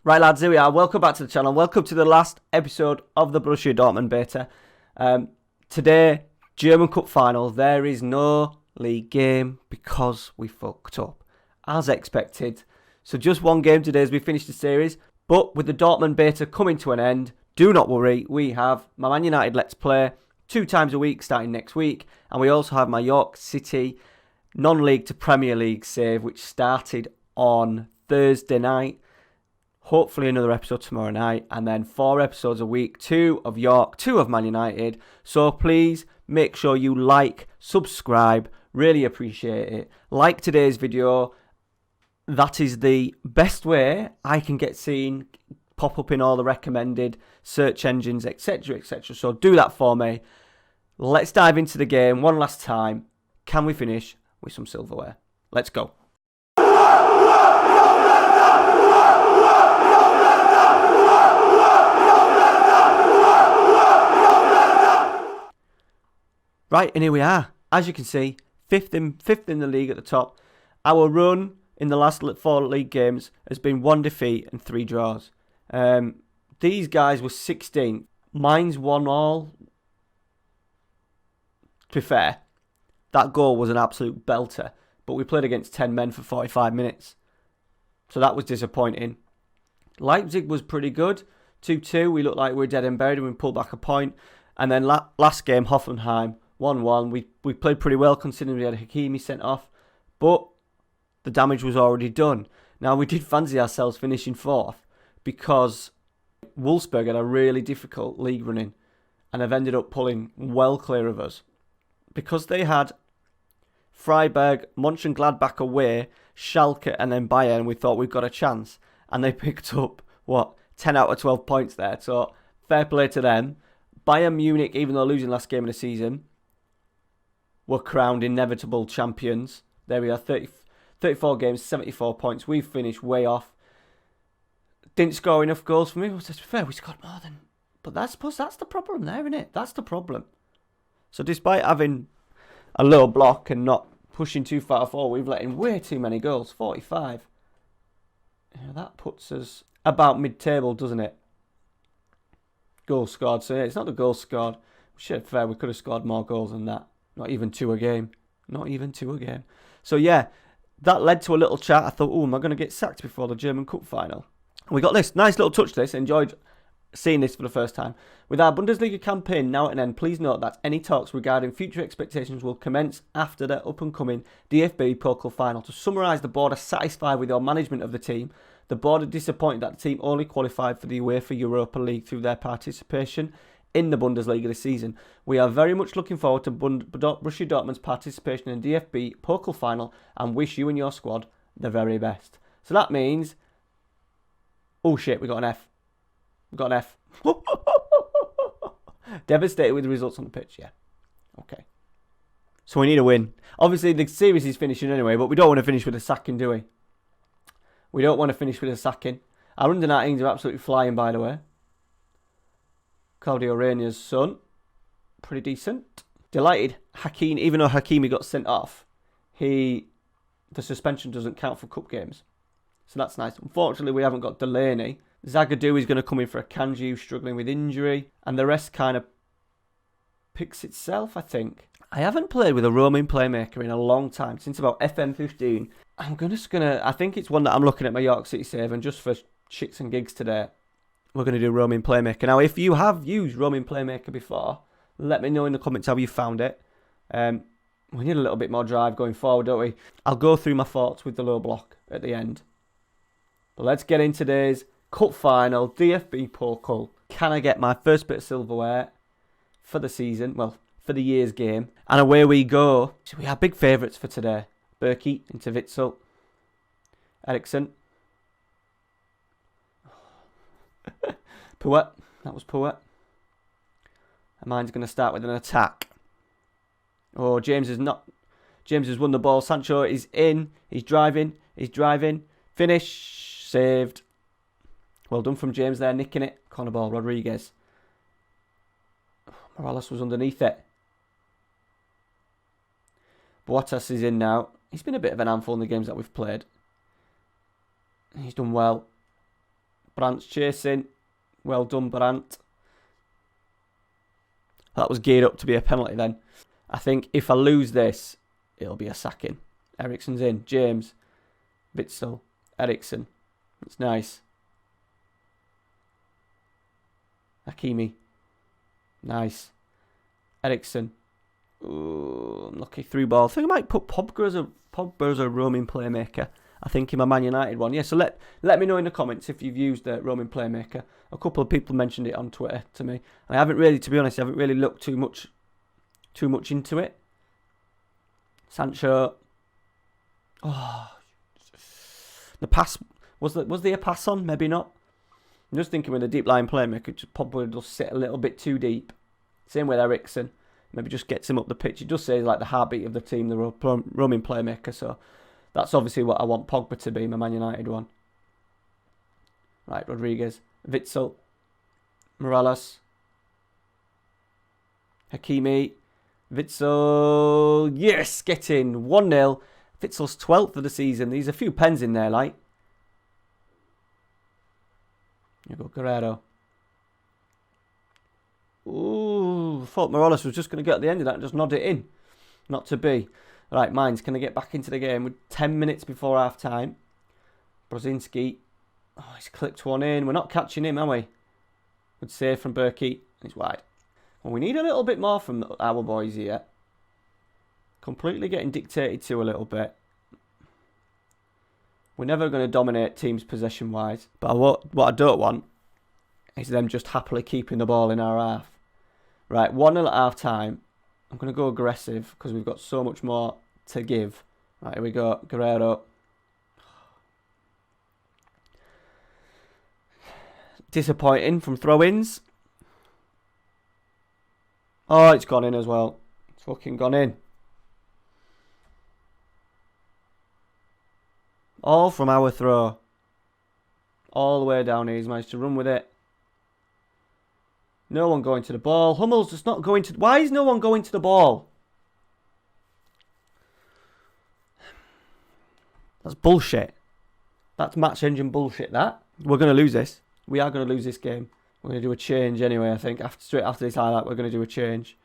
Right, lads, here we are. Welcome back to the channel. Welcome to the last episode of the Borussia Dortmund beta. Today, German Cup final. There is no league game because we fucked up, as expected. So just one game today as we finish the series. But with the Dortmund beta coming to an end, do not worry. We have my Man United Let's Play 2 times a week starting next week. And we also have my York City non-league to Premier League save, which started on Thursday night. Hopefully another episode tomorrow night, and then 4 episodes a week, 2 of York, 2 of Man United. So please make sure you like, subscribe, really appreciate it. Like today's video, that is the best way I can get seen, pop up in all the recommended search engines, etc, etc. So do that for me. Let's dive into the game one last time. Can we finish with some silverware? Let's go. Right, and here we are. As you can see, fifth in the league at the top. Our run in the last 4 league games has been 1 defeat and 3 draws. These guys were 16th. Mine's 1-1. To be fair, that goal was an absolute belter, but we played against 10 men for 45 minutes. So that was disappointing. Leipzig was pretty good. 2-2. We looked like we were dead and buried and we pulled back a point. And then last game, Hoffenheim, 1-1. We played pretty well considering we had Hakimi sent off, but the damage was already done. Now, we did fancy ourselves finishing 4th because Wolfsburg had a really difficult league running and have ended up pulling well clear of us. Because they had Freiburg, Mönchengladbach away, Schalke and then Bayern, we thought we've got a chance. And they picked up, 10 out of 12 points there. So, fair play to them. Bayern Munich, even though losing last game of the season, were crowned inevitable champions. There we are, 34 games, 74 points. We finished way off. Didn't score enough goals for me. To be fair, we scored more than... But that's the problem there, isn't it? That's the problem. So despite having a low block and not pushing too far forward, we've let in way too many goals, 45. Yeah, that puts us about mid-table, doesn't it? Goals scored. So yeah, it's not the goals scored. We could have scored more goals than that. Not even 2 a game. Not even 2 a game. So yeah, that led to a little chat. I thought, am I going to get sacked before the German Cup final? We got this. Nice little touch this. Enjoyed seeing this for the first time. With our Bundesliga campaign now at an end, please note that any talks regarding future expectations will commence after the up-and-coming DFB-Pokal final. To summarise, the board are satisfied with your management of the team. The board are disappointed that the team only qualified for the UEFA Europa League through their participation in the Bundesliga this season. We are very much looking forward to Borussia Dortmund's participation in the DFB-Pokal final and wish you and your squad the very best. So that means... Oh shit, we got an F. We got an F. Devastated with the results on the pitch, yeah. Okay. So we need a win. Obviously the series is finishing anyway, but we don't want to finish with a sacking, do we? We don't want to finish with a sacking. Our under 19s are absolutely flying, by the way. Claudio Reyna's son. Pretty decent. Delighted. Hakimi, even though Hakimi got sent off, the suspension doesn't count for cup games. So that's nice. Unfortunately, we haven't got Delaney. Zagadou is going to come in for a Kanji who's struggling with injury. And the rest kind of picks itself, I think. I haven't played with a roaming playmaker in a long time, since about FM15. I think it's one that I'm looking at my York City save, and just for shits and gigs today, we're going to do roaming playmaker. Now, if you have used roaming playmaker before, let me know in the comments how you found it. We need a little bit more drive going forward, don't we? I'll go through my thoughts with the low block at the end. But let's get in today's Cup final, DFB Pokal. Can I get my first bit of silverware for the season? Well, for the year's game. And away we go. So we are big favourites for today. Berkey into Witzel. Eriksson. Puet. That was Puet. And mine's going to start with an attack. Oh, James has won the ball. Sancho is in. He's driving. Finish. Saved. Well done from James there, nicking it. Corner ball, Rodriguez. Morales was underneath it. Boatas is in now. He's been a bit of an handful in the games that we've played. He's done well. Brandt's chasing. Well done, Brandt. That was geared up to be a penalty then. I think if I lose this, it'll be a sacking. Eriksen's in. James. Witsel. Eriksen. It's nice. Hakimi. Nice. Eriksen. Ooh, unlucky through ball. I think I might put Pogba as a roaming playmaker. I think in my Man United one. Yeah, so let me know in the comments if you've used the roaming playmaker. A couple of people mentioned it on Twitter to me. And I haven't really, to be honest, looked too much into it. Sancho. Oh, the pass was there a pass on? Maybe not. I'm just thinking with a deep line playmaker, just probably just sit a little bit too deep. Same with Eriksen. Maybe just gets him up the pitch. It just says like the heartbeat of the team, the roaming playmaker. So that's obviously what I want Pogba to be, my Man United one. Right, Rodriguez, Witsel, Morales, Hakimi, Witsel. Yes, get in. 1-0. Witsel's 12th of the season. There's a few pens in there, like. You go, Guerrero. Ooh, I thought Morales was just going to get at the end of that and just nod it in. Not to be. Right, Mines, can I get back into the game with 10 minutes before half time? Brozinski. Oh, he's clipped one in. We're not catching him, are we? Good save from Berkey. He's wide. Well, we need a little bit more from our boys here. Completely getting dictated to a little bit. We're never going to dominate teams possession-wise. But what I don't want is them just happily keeping the ball in our half. Right, 1-0 at half-time. I'm going to go aggressive because we've got so much more to give. Right, here we go. Guerrero. Disappointing from throw-ins. Oh, it's gone in as well. It's fucking gone in. All from our throw. All the way down here. He's managed to run with it. No one going to the ball. Hummel's just not going to... Why is no one going to the ball? That's bullshit. That's match engine bullshit, that. We're going to lose this. We are going to lose this game. We're going to do a change anyway, I think. Straight after this highlight, we're going to do a change.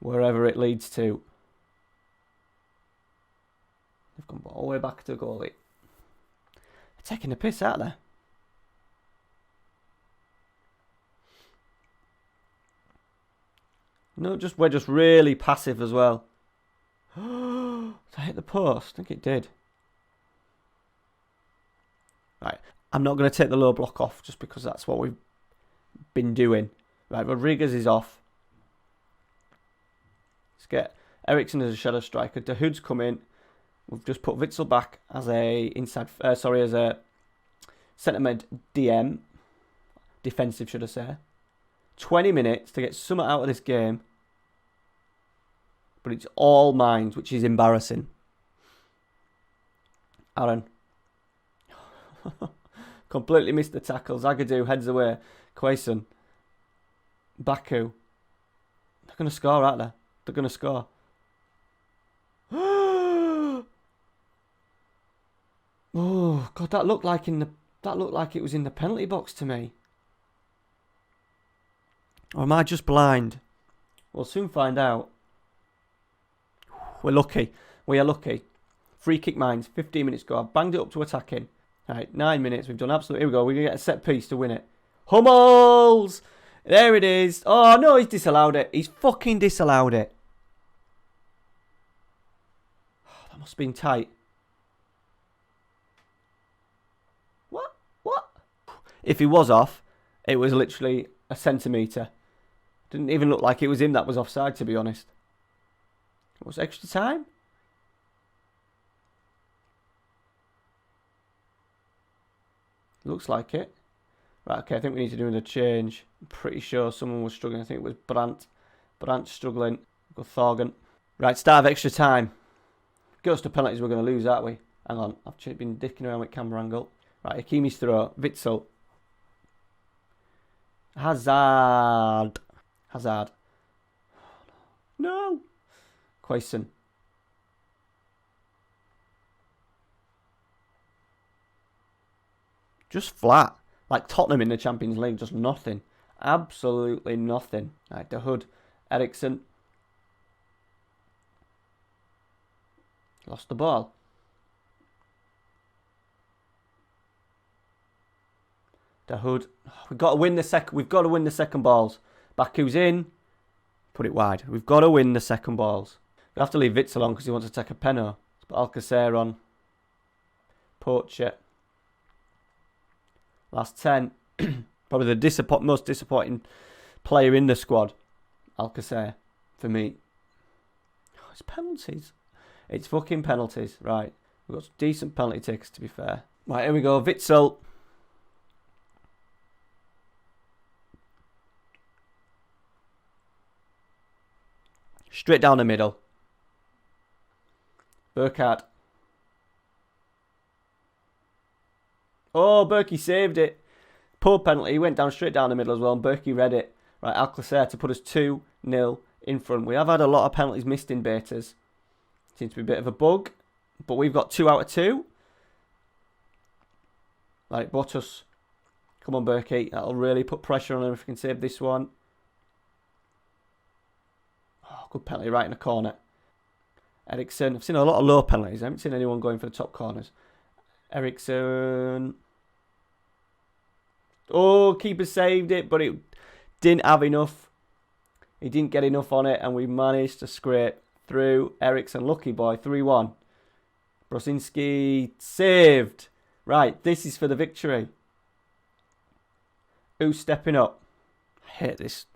Wherever it leads to. They've gone all the way back to the goalie. They're taking the piss out there. No, we're just really passive as well. Did I hit the post? I think it did. Right, I'm not going to take the low block off just because that's what we've been doing. Right, Rodriguez is off. Let's get Eriksen as a shadow striker. De Hood's come in. We've just put Witsel back as a as a centre mid DM. Defensive, should I say. 20 minutes to get something out of this game. But it's all mines, which is embarrassing. Aaron. Completely missed the tackle. Zagadou heads away. Quaison. Baku. They're going to score, aren't they? They're going to score. Oh God, that looked like it was in the penalty box to me. Or am I just blind? We'll soon find out. We're lucky. We are lucky. Free kick mines. 15 minutes ago. I've banged it up to attacking. Right, 9 minutes. We've done absolutely. Here we go. We're going to get a set piece to win it. Hummels! There it is. Oh, no, he's disallowed it. He's fucking disallowed it. Oh, that must have been tight. What? If he was off, it was literally a centimetre. Didn't even look like it was him that was offside, to be honest. What's extra time? Looks like it. Right, okay, I think we need to do a change. I'm pretty sure someone was struggling. I think it was Brandt. Brandt struggling. Go Thorgan. Right, start of extra time. Goes to penalties, we're going to lose, aren't we? Hang on, I've been dicking around with camera angle. Right, Hakimi's throw. Witsel. Hazard. No. Quaison. Just flat. Like Tottenham in the Champions League, just nothing. Absolutely nothing. Right, De Hood, Eriksen. Lost the ball. De Hood. We've got to win the second balls. Baku's in. Put it wide. We've got to win the second balls. We have to leave Witsel on because he wants to take a penalty. Let's put Alcacer on. Poacher. Last 10. Probably the most disappointing player in the squad. Alcacer. For me. Oh, it's penalties. It's fucking penalties. Right. We've got some decent penalty takers, to be fair. Right, here we go. Witsel. Straight down the middle. Burkhardt. Oh, Berkey saved it. Poor penalty. He went down straight down the middle as well, and Berkey read it. Right, Alcacer to put us 2-0 in front. We have had a lot of penalties missed in betas. Seems to be a bit of a bug, but we've got 2 out of 2. Right, Bottas. Come on, Berkey. That'll really put pressure on him if we can save this one. Oh, good penalty right in the corner. Eriksen. I've seen a lot of low penalties. I haven't seen anyone going for the top corners. Eriksen. Oh, keeper saved it, but it didn't have enough. He didn't get enough on it, and we managed to scrape through. Eriksen, lucky boy, 3-1. Brosinski saved. Right, this is for the victory. Who's stepping up? I hate this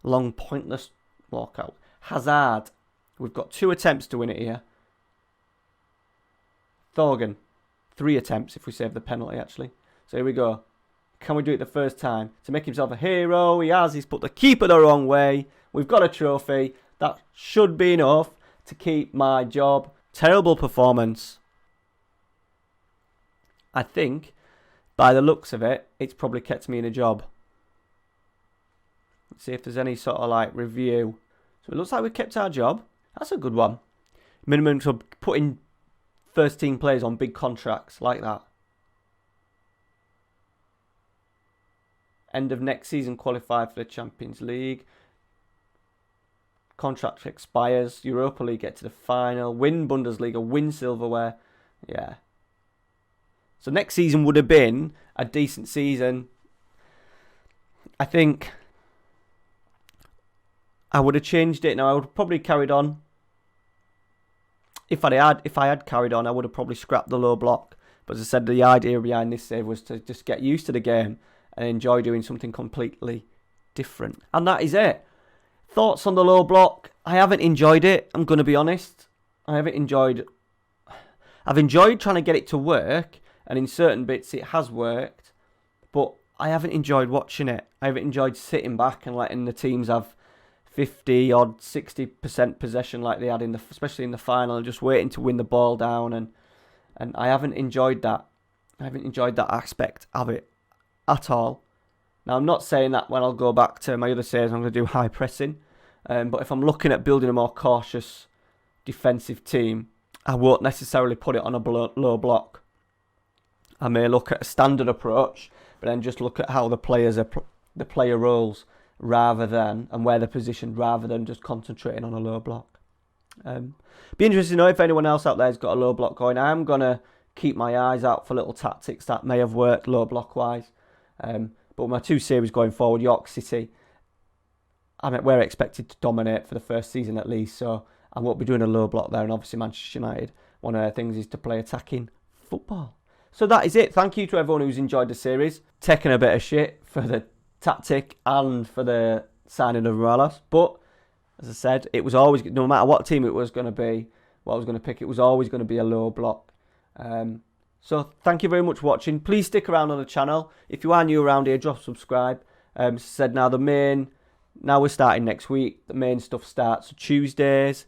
long, pointless walkout. Hazard. We've got 2 attempts to win it here. Thorgan. 3 attempts if we save the penalty, actually. So here we go. Can we do it the first time? To make himself a hero, he has. He's put the keeper the wrong way. We've got a trophy. That should be enough to keep my job. Terrible performance. I think, by the looks of it, it's probably kept me in a job. Let's see if there's any sort of like review. So it looks like we've kept our job. That's a good one. Minimum to putting first team players on big contracts like that. End of next season qualified for the Champions League. Contract expires. Europa League get to the final. Win Bundesliga. Win silverware. Yeah. So next season would have been a decent season. I think I would have changed it. Now I would have probably carried on. If I had carried on, I would have probably scrapped the low block. But as I said, the idea behind this save was to just get used to the game and enjoy doing something completely different. And that is it. Thoughts on the low block? I haven't enjoyed it. I'm going to be honest. I've enjoyed trying to get it to work. And in certain bits it has worked. But I haven't enjoyed watching it. I haven't enjoyed sitting back and letting the teams have 50 odd 60% possession like they had especially in the final, and just waiting to win the ball down, and I haven't enjoyed that. I haven't enjoyed that aspect of it at all. Now I'm not saying that when I'll go back to my other saves I'm going to do high pressing, but if I'm looking at building a more cautious defensive team, I won't necessarily put it on a low block. I may look at a standard approach, but then just look at how the player roles rather than, and where they're positioned, rather than just concentrating on a low block. Be interested to know if anyone else out there has got a low block going. I am going to keep my eyes out for little tactics that may have worked low block wise. But my 2 series going forward, York City, we're expected to dominate for the first season at least, so I won't be doing a low block there. And obviously Manchester United, one of their things is to play attacking football. So that is it. Thank you to everyone who's enjoyed the series. Taking a bit of shit for the tactic and for the signing of Morales, but as I said, it was always, no matter what team it was going to be, what I was going to pick, it was always going to be a low block. So thank you very much for watching. Please stick around on the channel. If you are new around here, drop subscribe. As I said, now we're starting next week. The main stuff starts Tuesdays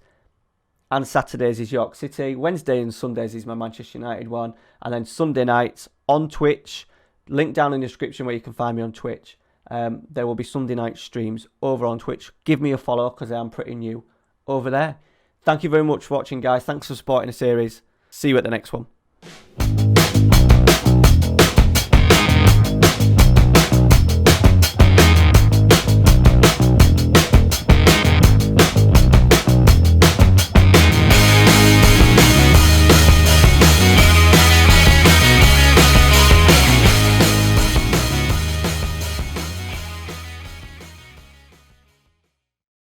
and Saturdays is York City. Wednesday and Sundays is my Manchester United one, and then Sunday nights on Twitch. Link down in the description where you can find me on Twitch. There will be Sunday night streams over on Twitch. Give me a follow because I am pretty new over there. Thank you very much for watching, guys. Thanks for supporting the series. See you at the next one.